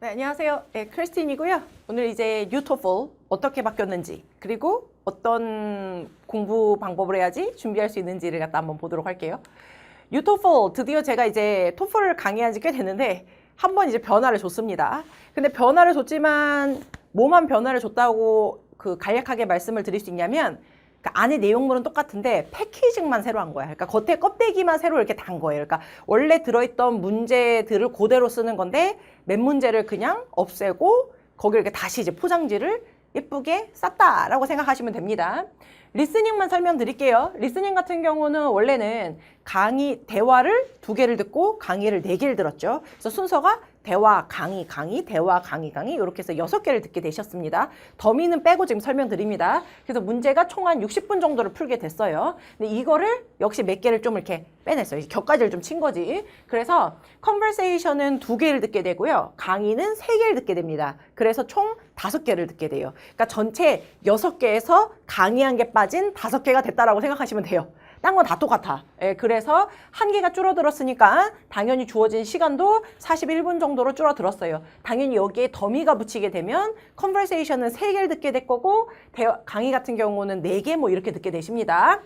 네, 안녕하세요. 네, 크리스틴이고요. 오늘 이제 뉴토플 어떻게 바뀌었는지 그리고 어떤 공부 방법을 해야지 준비할 수 있는지를 갖다 한번 보도록 할게요. 뉴토플 드디어 제가 이제 토플을 강의한 지 꽤 됐는데 한번 이제 변화를 줬습니다. 근데 변화를 줬지만 뭐만 변화를 줬다고 간략하게 말씀을 드릴 수 있냐면 안에 내용물은 똑같은데 패키징만 새로 한 거야. 그러니까 겉에 껍데기만 새로 이렇게 단 거예요. 그러니까 원래 들어있던 문제들을 그대로 쓰는 건데 몇 문제를 그냥 없애고 거기 이렇게 다시 이제 포장지를 예쁘게 쌌다라고 생각하시면 됩니다. 리스닝만 설명드릴게요. 리스닝 같은 경우는 원래는 대화를 2개를 듣고 강의를 4개를 들었죠. 그래서 순서가 대화, 강의, 대화, 강의 이렇게 해서 6개를 듣게 되셨습니다. 더미는 빼고 지금 설명드립니다. 그래서 문제가 총 한 60분 정도를 풀게 됐어요. 근데 이거를 역시 몇 개를 좀 이렇게 빼냈어요. 격가지를 좀 친 거지. 그래서 컨버세이션은 2개를 듣게 되고요. 강의는 3개를 듣게 됩니다. 그래서 총 5개를 듣게 돼요. 그러니까 전체 6개에서 강의 1개 빠진 5개가 됐다라고 생각하시면 돼요. 딴 건 다 똑같아. 예, 그래서 1개가 줄어들었으니까 당연히 주어진 시간도 41분 정도로 줄어들었어요. 당연히 여기에 더미가 붙이게 되면 컨버세이션은 3개를 듣게 될 거고 강의 같은 경우는 4개 뭐 이렇게 듣게 되십니다.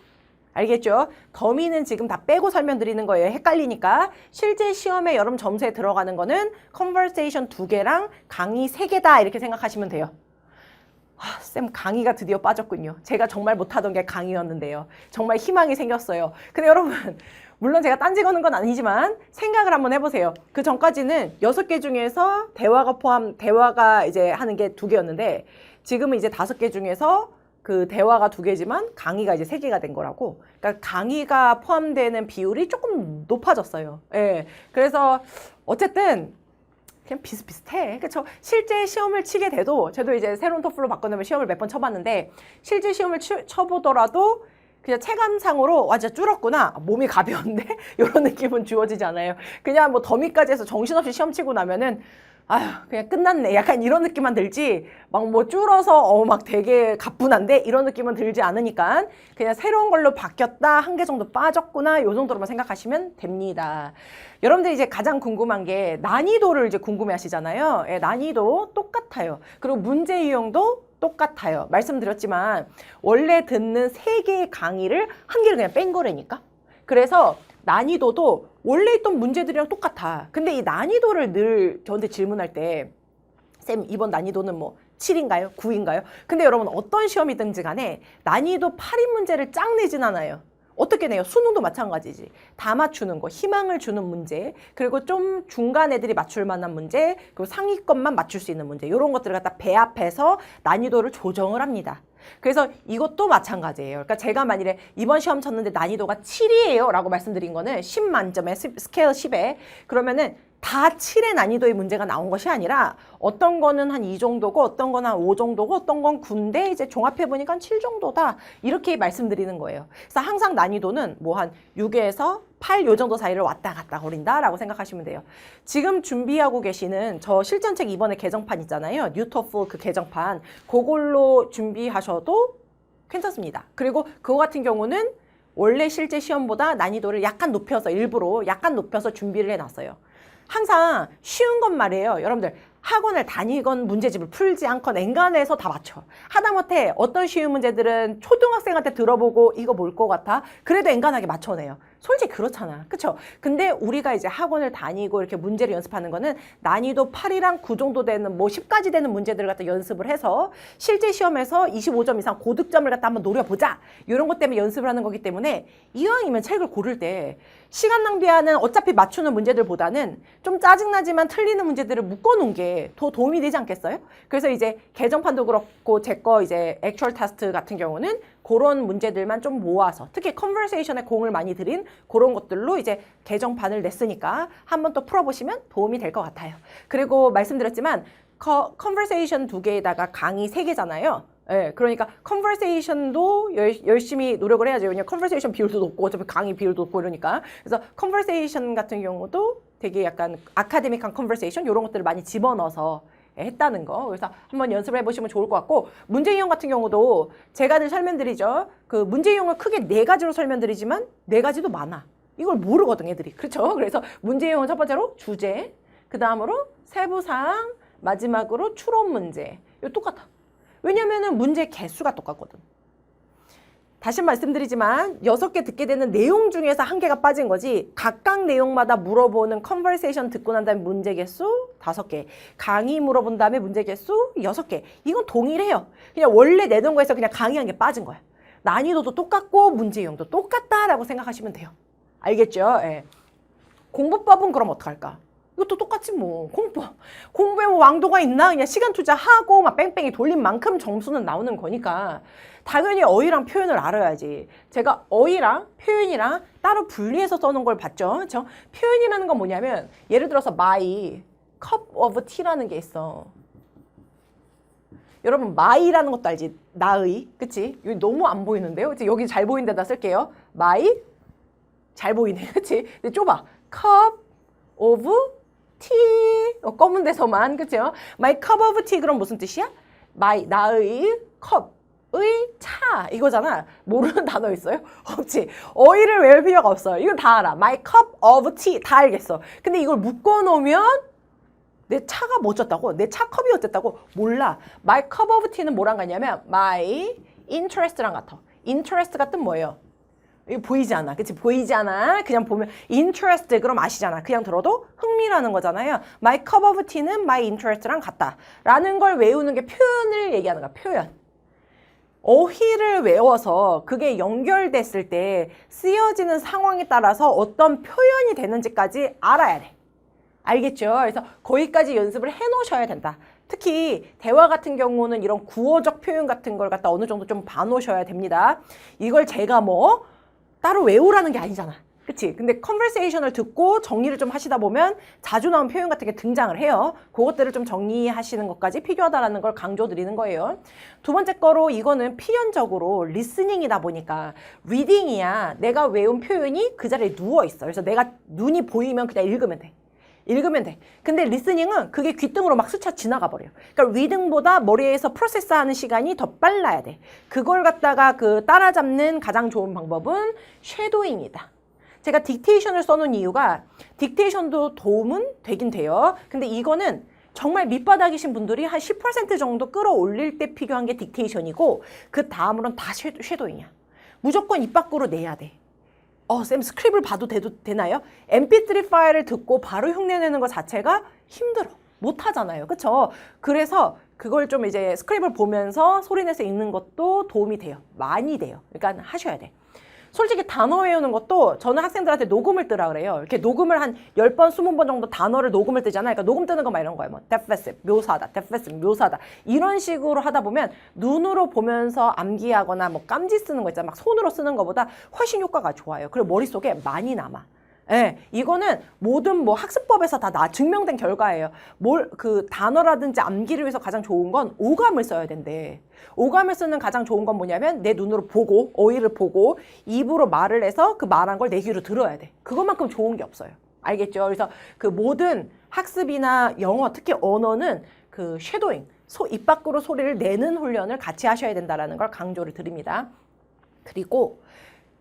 알겠죠? 더미는 지금 다 빼고 설명드리는 거예요. 헷갈리니까. 실제 시험에 여러분 점수에 들어가는 거는 컨버세이션 2개랑 강의 3개다 이렇게 생각하시면 돼요. 쌤 강의가 드디어 빠졌군요. 제가 정말 못하던 게 강의였는데요. 정말 희망이 생겼어요. 근데 여러분 물론 제가 딴지 거는 건 아니지만 생각을 한번 해보세요. 그 전까지는 6개 중에서 대화가 이제 하는 게 2개였는데 지금은 이제 5개 중에서 그 대화가 2개지만 강의가 이제 3개가 된 거라고. 그러니까 강의가 포함되는 비율이 조금 높아졌어요. 예. 그래서 어쨌든 그냥 비슷비슷해. 그쵸? 실제 시험을 치게 돼도, 저도 이제 새로운 토플로 바꿔놓으면 시험을 몇 번 쳐봤는데, 실제 시험을 쳐보더라도, 그냥 체감상으로, 와, 진짜 줄었구나. 몸이 가벼운데? 이런 느낌은 주어지지 않아요. 그냥 뭐 더미까지 해서 정신없이 시험 치고 나면은, 아휴, 그냥 끝났네. 약간 이런 느낌만 들지, 막 뭐 줄어서, 막 되게 가뿐한데? 이런 느낌은 들지 않으니까, 그냥 새로운 걸로 바뀌었다. 1개 정도 빠졌구나. 요 정도로만 생각하시면 됩니다. 여러분들이 이제 가장 궁금한 게 난이도를 이제 궁금해 하시잖아요. 예, 난이도 똑같아요. 그리고 문제 유형도 똑같아요. 말씀드렸지만, 원래 듣는 3개의 강의를 1개를 그냥 뺀 거라니까? 그래서 난이도도 원래 있던 문제들이랑 똑같아. 근데 이 난이도를 늘 저한테 질문할 때 쌤 이번 난이도는 뭐 7인가요? 9인가요? 근데 여러분 어떤 시험이든지 간에 난이도 8인 문제를 쫙 내진 않아요. 어떻게 내요? 수능도 마찬가지지. 다 맞추는 거, 희망을 주는 문제, 그리고 좀 중간 애들이 맞출 만한 문제, 그리고 상위권만 맞출 수 있는 문제, 이런 것들을 갖다 배합해서 난이도를 조정을 합니다. 그래서 이것도 마찬가지예요. 그러니까 제가 만일에 이번 시험 쳤는데 난이도가 7이에요 라고 말씀드린 거는 10 만점에 스케일 10에 그러면은 다 7의 난이도의 문제가 나온 것이 아니라 어떤 거는 한 2 정도고 어떤 거는 한 5 정도고 어떤 건 9인데 이제 종합해보니까 7 정도다 이렇게 말씀드리는 거예요. 그래서 항상 난이도는 뭐 한 6에서 8 요 정도 사이를 왔다 갔다 거린다 라고 생각하시면 돼요. 지금 준비하고 계시는 저 실전책 이번에 개정판 있잖아요. 뉴토플 그 개정판 그걸로 준비하셔도 괜찮습니다. 그리고 그거 같은 경우는 원래 실제 시험보다 난이도를 약간 높여서 일부러 약간 높여서 준비를 해놨어요. 항상 쉬운 건 말이에요. 여러분들 학원을 다니건 문제집을 풀지 않건 엔간해서 다 맞춰. 하다못해 어떤 쉬운 문제들은 초등학생한테 들어보고 이거 뭘 것 같아? 그래도 엔간하게 맞춰내요. 솔직히 그렇잖아. 그쵸? 근데 우리가 이제 학원을 다니고 이렇게 문제를 연습하는 거는 난이도 8이랑 9 정도 되는 뭐 10까지 되는 문제들을 갖다 연습을 해서 실제 시험에서 25점 이상 고득점을 갖다 한번 노려보자. 이런 것 때문에 연습을 하는 거기 때문에 이왕이면 책을 고를 때 시간 낭비하는 어차피 맞추는 문제들보다는 좀 짜증나지만 틀리는 문제들을 묶어놓은 게 더 도움이 되지 않겠어요? 그래서 이제 개정판도 그렇고 제 거 이제 액츄얼 테스트 같은 경우는 그런 문제들만 좀 모아서 특히 컨버세이션에 공을 많이 들인 그런 것들로 이제 개정판을 냈으니까 한번 또 풀어보시면 도움이 될 것 같아요. 그리고 말씀드렸지만 컨버세이션 2개에다가 강의 3개잖아요. 예, 그러니까 컨버세이션도 열심히 노력을 해야죠. 왜냐면 컨버세이션 비율도 높고 어차피 강의 비율도 높고 이러니까. 그래서 컨버세이션 같은 경우도 되게 약간 아카데믹한 컨버세이션 이런 것들을 많이 집어넣어서 했다는 거. 그래서 한번 연습을 해보시면 좋을 것 같고 문제 유형 같은 경우도 제가 늘 설명드리죠. 그 문제 유형을 크게 4가지로 설명드리지만 4가지도 많아. 이걸 모르거든 애들이. 그렇죠? 그래서 문제 유형은 첫 번째로 주제, 그 다음으로 세부사항, 마지막으로 추론 문제. 이거 똑같아. 왜냐면은 문제 개수가 똑같거든. 다시 말씀드리지만 6개 듣게 되는 내용 중에서 1개가 빠진 거지 각각 내용마다 물어보는 컨버세이션 듣고 난 다음에 문제 개수 5개, 강의 물어본 다음에 문제 개수 6개. 이건 동일해요. 그냥 원래 내던 거에서 그냥 강의 1개 빠진 거야. 난이도도 똑같고 문제 유형도 똑같다라고 생각하시면 돼요. 알겠죠? 예. 공부법은 그럼 어떡할까? 이것도 똑같지 뭐. 공부에 뭐 왕도가 있나? 그냥 시간 투자하고 막 뺑뺑이 돌린 만큼 점수는 나오는 거니까 당연히 어휘랑 표현을 알아야지. 제가 어휘랑 표현이랑 따로 분리해서 써놓은 걸 봤죠. 그렇죠? 표현이라는 건 뭐냐면 예를 들어서 my cup of tea라는 게 있어. 여러분 my라는 것도 알지? 나의. 그치? 여기 너무 안 보이는데요? 그치? 여기 잘 보이는 데다 쓸게요. my 잘 보이네. 그치? 근데 좁아. cup of tea. 검은 데서만. 그쵸? my cup of tea 그럼 무슨 뜻이야? 나의 컵. 의 차 이거잖아. 모르는 단어 있어요? 없지. 어휘를 외울 필요가 없어요. 이건 다 알아. My cup of tea 다 알겠어. 근데 이걸 묶어놓으면 내 차가 뭐 어쩌다고? 내 차 컵이 어쨌다고? 몰라. My cup of tea는 뭐랑 같냐면 my interest랑 같아. interest가 뜻 뭐예요? 이거 보이지 않아. 그치? 보이지 않아. 그냥 보면 interest 그럼 아시잖아. 그냥 들어도 흥미라는 거잖아요. My cup of tea는 my interest랑 같다. 라는 걸 외우는 게 표현을 얘기하는 거야. 표현. 어휘를 외워서 그게 연결됐을 때 쓰여지는 상황에 따라서 어떤 표현이 되는지까지 알아야 돼. 알겠죠? 그래서 거기까지 연습을 해 놓으셔야 된다. 특히 대화 같은 경우는 이런 구어적 표현 같은 걸 갖다 어느 정도 좀 봐놓으셔야 됩니다. 이걸 제가 뭐 따로 외우라는 게 아니잖아. 그치? 근데 컨버세이션을 듣고 정리를 좀 하시다 보면 자주 나온 표현 같은 게 등장을 해요. 그것들을 좀 정리하시는 것까지 필요하다라는 걸 강조드리는 거예요. 두 번째 거로 이거는 필연적으로 리스닝이다 보니까 리딩이야. 내가 외운 표현이 그 자리에 누워있어. 그래서 내가 눈이 보이면 그냥 읽으면 돼. 읽으면 돼. 근데 리스닝은 그게 귓등으로 막 스쳐 지나가 버려요. 그러니까 리딩보다 머리에서 프로세스하는 시간이 더 빨라야 돼. 그걸 갖다가 따라잡는 가장 좋은 방법은 쉐도잉이다. 제가 딕테이션을 써놓은 이유가 딕테이션도 도움은 되긴 돼요. 근데 이거는 정말 밑바닥이신 분들이 한 10% 정도 끌어올릴 때 필요한 게 딕테이션이고 그 다음으로는 다 쉐도잉이야. 무조건 입 밖으로 내야 돼. 쌤 스크립을 봐도 되나요? mp3 파일을 듣고 바로 흉내내는 것 자체가 힘들어. 못하잖아요. 그쵸? 그래서 그걸 좀 이제 스크립을 보면서 소리내서 읽는 것도 도움이 돼요. 많이 돼요. 그러니까 하셔야 돼. 솔직히 단어 외우는 것도 저는 학생들한테 녹음을 뜨라 그래요. 이렇게 녹음을 한 10번, 20번 정도 단어를 녹음을 뜨잖아요. 그러니까 녹음 뜨는 거 막 이런 거예요. 뭐 defensive, 묘사하다, defensive, 묘사하다. 이런 식으로 하다 보면 눈으로 보면서 암기하거나 뭐 깜지 쓰는 거 있잖아요. 막 손으로 쓰는 것보다 훨씬 효과가 좋아요. 그리고 머릿속에 많이 남아. 예, 이거는 모든 뭐 학습법에서 다 증명된 결과예요. 단어라든지 암기를 위해서 가장 좋은 건 오감을 써야 된대. 오감을 쓰는 가장 좋은 건 뭐냐면 내 눈으로 보고, 어휘를 보고, 입으로 말을 해서 그 말한 걸 내 귀로 들어야 돼. 그것만큼 좋은 게 없어요. 알겠죠? 그래서 그 모든 학습이나 영어, 특히 언어는 그 쉐도잉, 입 밖으로 소리를 내는 훈련을 같이 하셔야 된다는 걸 강조를 드립니다. 그리고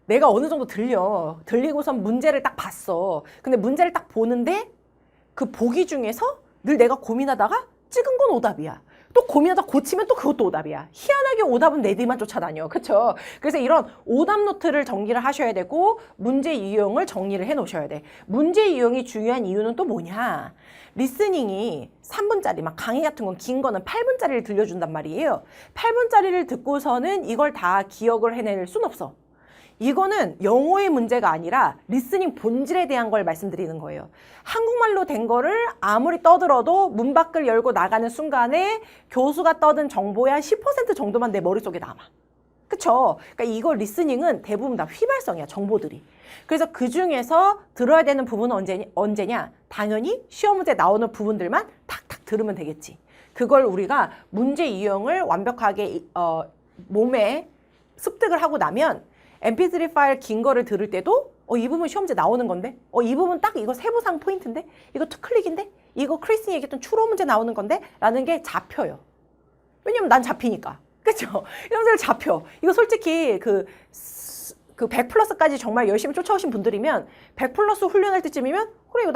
내가 어느 정도 들리고선 문제를 딱 봤어. 근데 문제를 딱 보는데 그 보기 중에서 늘 내가 고민하다가 찍은 건 오답이야. 또 고민하다 고치면 또 그것도 오답이야. 희한하게 오답은 내 뒤만 쫓아다녀. 그쵸? 그래서 이런 오답 노트를 정리를 하셔야 되고 문제 유형을 정리를 해 놓으셔야 돼. 문제 유형이 중요한 이유는 또 뭐냐? 리스닝이 3분짜리, 막 강의 같은 건 긴 거는 8분짜리를 들려준단 말이에요. 8분짜리를 듣고서는 이걸 다 기억을 해낼 순 없어. 이거는 영어의 문제가 아니라 리스닝 본질에 대한 걸 말씀드리는 거예요. 한국말로 된 거를 아무리 떠들어도 문 밖을 열고 나가는 순간에 교수가 떠든 정보의 한 10% 정도만 내 머릿속에 남아. 그쵸? 그러니까 이거 리스닝은 대부분 다 휘발성이야, 정보들이. 그래서 그 중에서 들어야 되는 부분은 언제냐? 당연히 시험 문제 나오는 부분들만 탁탁 들으면 되겠지. 그걸 우리가 문제 유형을 완벽하게 몸에 습득을 하고 나면 mp3 파일 긴 거를 들을 때도 이 부분 시험제 나오는 건데 이 부분 딱 이거 세부상 포인트인데 이거 투클릭인데 이거 크리스이 얘기했던 추론 문제 나오는 건데 라는 게 잡혀요. 왜냐면 난 잡히니까. 그쵸? 이런 데를 잡혀. 이거 솔직히 그 100 플러스까지 정말 열심히 쫓아오신 분들이면 100 플러스 훈련할 때쯤이면 그래 이거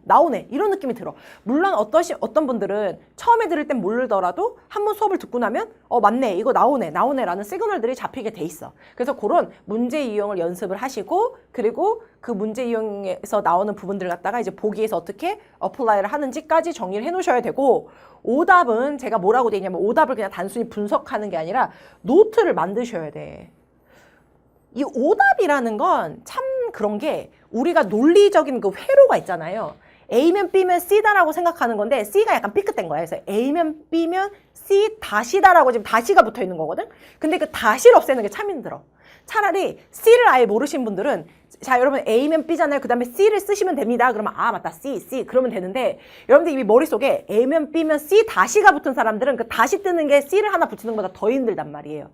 나오네 이런 느낌이 들어. 물론 어떤 분들은 처음에 들을 땐 모르더라도 한번 수업을 듣고 나면 맞네 이거 나오네라는 시그널들이 잡히게 돼 있어. 그래서 그런 문제 이용을 연습을 하시고 그리고 그 문제 이용에서 나오는 부분들 갖다가 이제 보기에서 어떻게 어플라이를 하는지까지 정리를 해 놓으셔야 되고, 오답은 제가 뭐라고 돼 있냐면 오답을 그냥 단순히 분석하는 게 아니라 노트를 만드셔야 돼. 이 오답이라는 건 참 그런 게 우리가 논리적인 그 회로가 있잖아요. A면 B면 C다라고 생각하는 건데 C가 약간 삐끗된 거야. 그래서 A면 B면 C 다시다라고 지금 다시가 붙어 있는 거거든. 근데 그 다시를 없애는 게 참 힘들어. 차라리 C를 아예 모르신 분들은 자 여러분 A면 B잖아요. 그 다음에 C를 쓰시면 됩니다. 그러면 아 맞다 C 그러면 되는데, 여러분들 이미 머릿속에 A면 B면 C 다시가 붙은 사람들은 그 다시 뜨는 게 C를 하나 붙이는 것보다 더 힘들단 말이에요.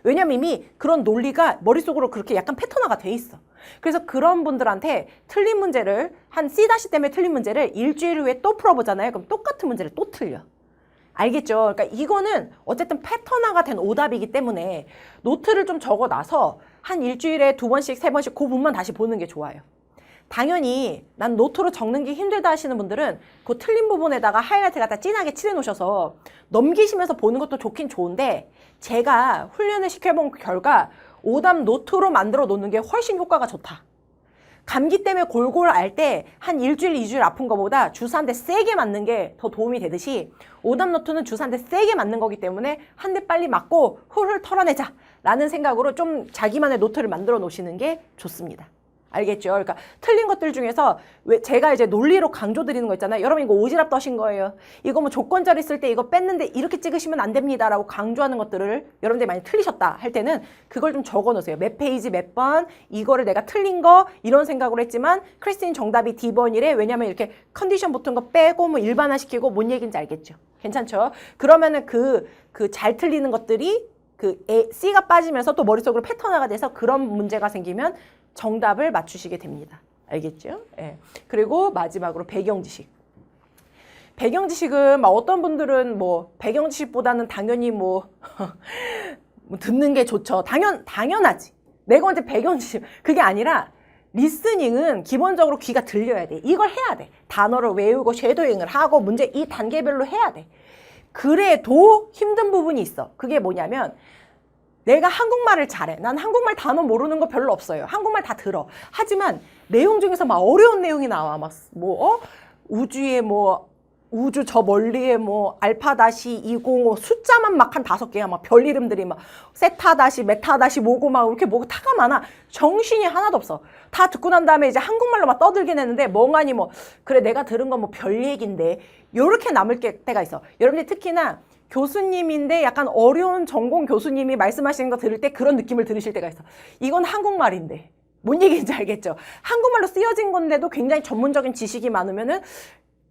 왜냐면 이미 그런 논리가 머릿속으로 그렇게 약간 패턴화가 돼 있어. 그래서 그런 분들한테 틀린 문제를 한 C 때문에 틀린 문제를 일주일 후에 또 풀어보잖아요. 그럼 똑같은 문제를 또 틀려. 알겠죠? 그러니까 이거는 어쨌든 패턴화가 된 오답이기 때문에 노트를 좀 적어놔서 한 일주일에 2번씩 3번씩 그 부분만 다시 보는 게 좋아요. 당연히 난 노트로 적는 게 힘들다 하시는 분들은 그 틀린 부분에다가 하이라이트 갖다 진하게 칠해 놓으셔서 넘기시면서 보는 것도 좋긴 좋은데, 제가 훈련을 시켜본 결과 오답 노트로 만들어 놓는 게 훨씬 효과가 좋다. 감기 때문에 골골 앓을 때 한 일주일, 2주일 아픈 것보다 주사 한 대 세게 맞는 게 더 도움이 되듯이 오답 노트는 주사 한 대 세게 맞는 거기 때문에 한 대 빨리 맞고 훌훌 털어내자 라는 생각으로 좀 자기만의 노트를 만들어 놓으시는 게 좋습니다. 알겠죠? 그러니까 틀린 것들 중에서 왜 제가 이제 논리로 강조드리는 거 있잖아요. 여러분 이거 오지랖 떠신 거예요. 이거 뭐 조건자리 쓸 때 이거 뺐는데 이렇게 찍으시면 안 됩니다라고 강조하는 것들을 여러분들이 많이 틀리셨다 할 때는 그걸 좀 적어 놓으세요. 몇 페이지 몇 번 이거를 내가 틀린 거 이런 생각으로 했지만 크리스틴 정답이 D번이래. 왜냐면 이렇게 컨디션 붙은 거 빼고 뭐 일반화시키고 뭔 얘기인지 알겠죠? 괜찮죠? 그러면은 그 잘 틀리는 것들이 C가 빠지면서 또 머릿속으로 패턴화가 돼서 그런 문제가 생기면 정답을 맞추시게 됩니다. 알겠죠? 예. 그리고 마지막으로 배경지식. 배경지식은 막 어떤 분들은 뭐 배경지식보다는 당연히 뭐 듣는 게 좋죠. 당연하지. 내가 언제 배경지식. 그게 아니라 리스닝은 기본적으로 귀가 들려야 돼. 이걸 해야 돼. 단어를 외우고 쉐도잉을 하고 문제 이 단계별로 해야 돼. 그래도 힘든 부분이 있어. 그게 뭐냐면 내가 한국말을 잘해. 난 한국말 단어 모르는 거 별로 없어요. 한국말 다 들어. 하지만 내용 중에서 막 어려운 내용이 나와. 막 우주에 우주 저 멀리에 알파-205 숫자만 막 한 5개야. 막 별 이름들이 막 세타-메타- 뭐고 막 이렇게 타가 많아. 정신이 하나도 없어. 다 듣고 난 다음에 이제 한국말로 막 떠들긴 했는데 멍하니 그래 내가 들은 건 별 얘긴데 요렇게 남을 때가 있어. 여러분들 특히나 교수님인데 약간 어려운 전공 교수님이 말씀하시는 거 들을 때 그런 느낌을 들으실 때가 있어. 이건 한국말인데 뭔 얘기인지 알겠죠? 한국말로 쓰여진 건데도 굉장히 전문적인 지식이 많으면은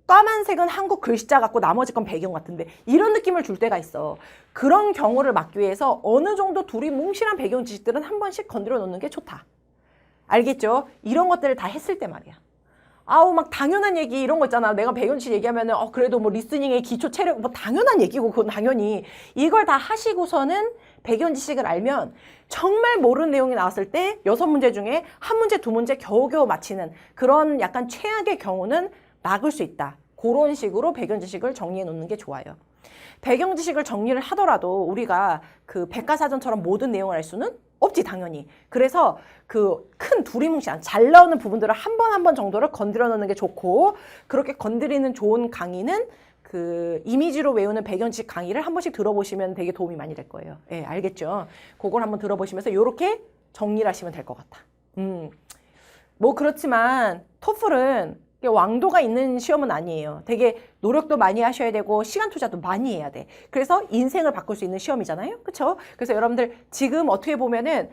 까만색은 한국 글씨자 같고 나머지 건 배경 같은데 이런 느낌을 줄 때가 있어. 그런 경우를 막기 위해서 어느 정도 둘이 뭉실한 배경 지식들은 한 번씩 건드려 놓는 게 좋다. 알겠죠? 이런 것들을 다 했을 때 말이야. 막 당연한 얘기 이런 거 있잖아. 내가 배경지식 얘기하면은 그래도 리스닝의 기초 체력 당연한 얘기고 그건 당연히 이걸 다 하시고서는 배경지식을 알면 정말 모르는 내용이 나왔을 때 6문제 중에 1문제, 2문제 겨우겨우 맞히는 그런 약간 최악의 경우는 막을 수 있다. 그런 식으로 배경지식을 정리해 놓는 게 좋아요. 배경지식을 정리를 하더라도 우리가 백과사전처럼 모든 내용을 알 수는 없지 당연히. 그래서 큰 두리뭉실한 잘 나오는 부분들을 한 번 정도를 건드려 놓는 게 좋고, 그렇게 건드리는 좋은 강의는 이미지로 외우는 배경지식 강의를 한 번씩 들어보시면 되게 도움이 많이 될 거예요. 예, 알겠죠? 그걸 한번 들어보시면서 이렇게 정리를 하시면 될 것 같아. 그렇지만 토플은 왕도가 있는 시험은 아니에요. 되게 노력도 많이 하셔야 되고 시간 투자도 많이 해야 돼. 그래서 인생을 바꿀 수 있는 시험이잖아요. 그렇죠? 그래서 여러분들 지금 어떻게 보면은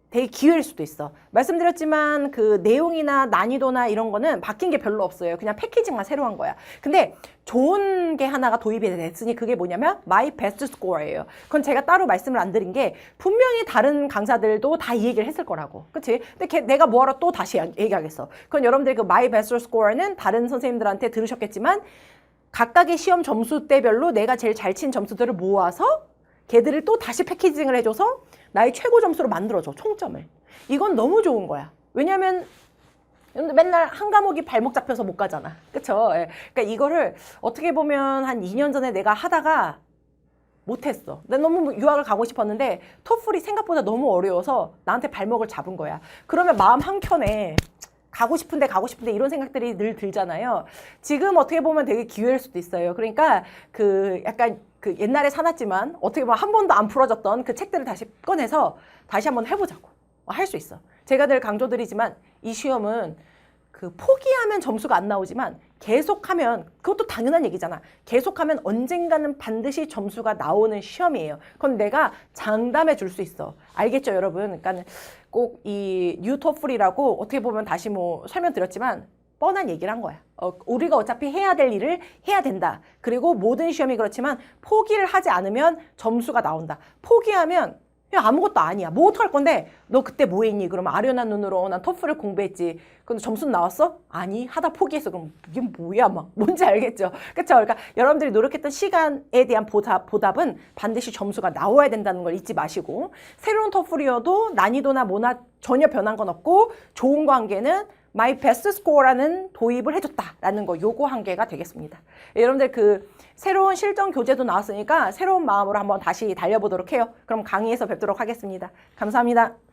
되게 기회일 수도 있어. 말씀드렸지만 내용이나 난이도나 이런 거는 바뀐 게 별로 없어요. 그냥 패키징만 새로 한 거야. 근데 좋은 게 하나가 도입이 됐으니 그게 뭐냐면 My Best Score예요. 그건 제가 따로 말씀을 안 드린 게 분명히 다른 강사들도 다 이 얘기를 했을 거라고. 그치? 근데 내가 뭐하러 또 다시 얘기하겠어. 그건 여러분들 My Best Score는 다른 선생님들한테 들으셨겠지만 각각의 시험 점수대별로 내가 제일 잘 친 점수들을 모아서 걔들을 또 다시 패키징을 해줘서 나의 최고 점수로 만들어줘, 총점을. 이건 너무 좋은 거야. 왜냐면 맨날 한 과목이 발목 잡혀서 못 가잖아. 그쵸? 예. 그러니까 이거를 어떻게 보면 한 2년 전에 내가 하다가 못했어. 난 너무 유학을 가고 싶었는데 토플이 생각보다 너무 어려워서 나한테 발목을 잡은 거야. 그러면 마음 한켠에 가고 싶은데 이런 생각들이 늘 들잖아요. 지금 어떻게 보면 되게 기회일 수도 있어요. 그러니까 그 약간 그 옛날에 사놨지만 어떻게 보면 한 번도 안 풀어졌던 그 책들을 다시 꺼내서 다시 한번 해보자고. 할 수 있어. 제가 늘 강조드리지만 이 시험은 그 포기하면 점수가 안 나오지만 계속하면 그것도 당연한 얘기잖아. 계속하면 언젠가는 반드시 점수가 나오는 시험이에요. 그건 내가 장담해 줄 수 있어. 알겠죠, 여러분? 그러니까 꼭 이 뉴토플이라고 어떻게 보면 다시 뭐 설명드렸지만 뻔한 얘기를 한 거야. 우리가 어차피 해야 될 일을 해야 된다. 그리고 모든 시험이 그렇지만 포기를 하지 않으면 점수가 나온다. 포기하면 야, 아무것도 아니야. 뭐 어떡할 건데? 너 그때 뭐 했니? 그러면 아련한 눈으로 난 토플을 공부했지. 근데 점수는 나왔어? 아니, 하다 포기했어. 그럼 이게 뭐야? 막 뭔지 알겠죠? 그렇죠? 그러니까 여러분들이 노력했던 시간에 대한 보답은 반드시 점수가 나와야 된다는 걸 잊지 마시고 새로운 토플이어도 난이도나 뭐나 전혀 변한 건 없고 좋은 관계는 My Best Score라는 도입을 해줬다라는 거 요거 한 개가 되겠습니다. 여러분들 그 새로운 실전 교재도 나왔으니까 새로운 마음으로 한번 다시 달려보도록 해요. 그럼 강의에서 뵙도록 하겠습니다. 감사합니다.